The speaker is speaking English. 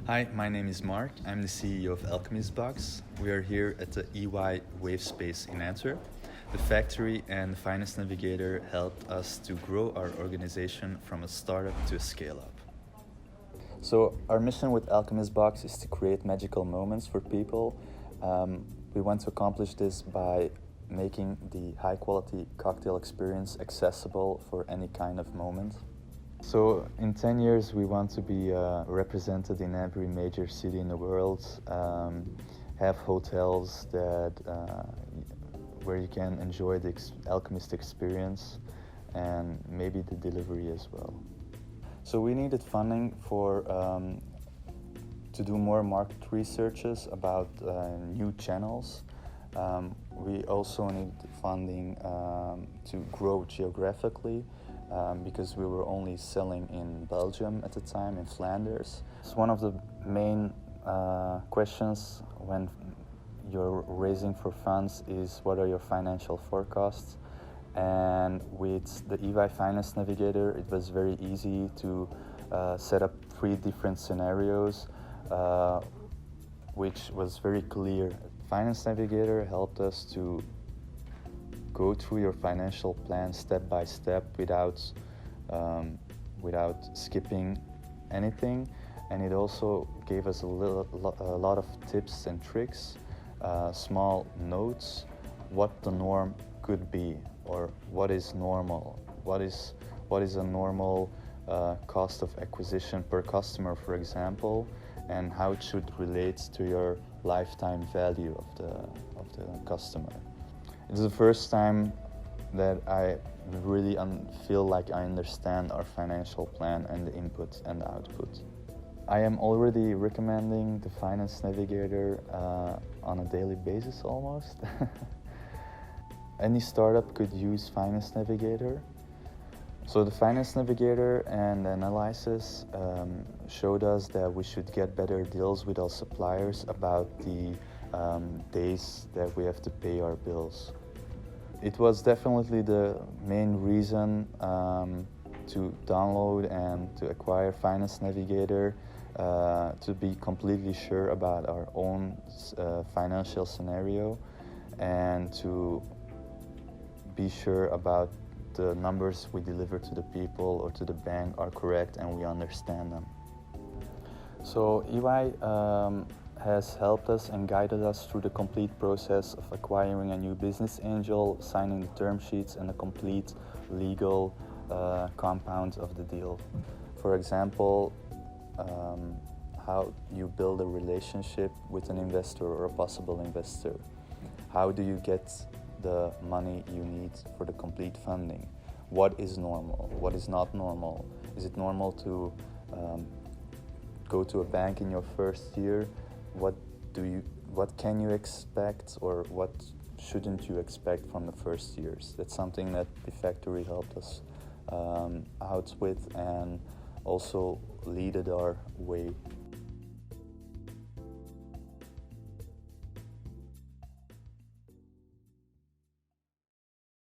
Hi, my name is Mark. I'm the CEO of Alchemist Box. We are here at the EY Wavespace in Antwerp. The factory and the Finance Navigator helped us to grow our organization from a startup to a scale-up. So our mission with Alchemist Box is to create magical moments for people. We want to accomplish this by making the high-quality cocktail experience accessible for any kind of moment. So in 10 years we want to be represented in every major city in the world, have hotels that where you can enjoy the Alchemist experience and maybe the delivery as well. So we needed funding for to do more market researches about new channels. We also need funding to grow geographically. Because we were only selling in Belgium at the time, in Flanders. It's one of the main questions when you're raising for funds is what are your financial forecasts? And with the EY Finance Navigator, it was very easy to set up 3 different scenarios, which was very clear. Finance Navigator helped us to go through your financial plan step by step without skipping anything, and it also gave us a lot of tips and tricks, small notes, what the norm could be, or what is normal, what is a normal cost of acquisition per customer, for example, and how it should relate to your lifetime value of the customer. It's the first time that I really feel like I understand our financial plan and the input and the output. I am already recommending the Finance Navigator on a daily basis almost. Any startup could use Finance Navigator. So the Finance Navigator and the analysis showed us that we should get better deals with our suppliers about the days that we have to pay our bills. It was definitely the main reason to download and to acquire Finance Navigator, to be completely sure about our own financial scenario and to be sure about the numbers we deliver to the people or to the bank are correct and we understand them. So EY has helped us and guided us through the complete process of acquiring a new business angel, signing the term sheets and the complete legal compound of the deal. For example, how you build a relationship with an investor or a possible investor. How do you get the money you need for the complete funding? What is normal? What is not normal? Is it normal to go to a bank in your first year? What can you expect, or what shouldn't you expect from the first years? That's something that the factory helped us out with and also leaded our way.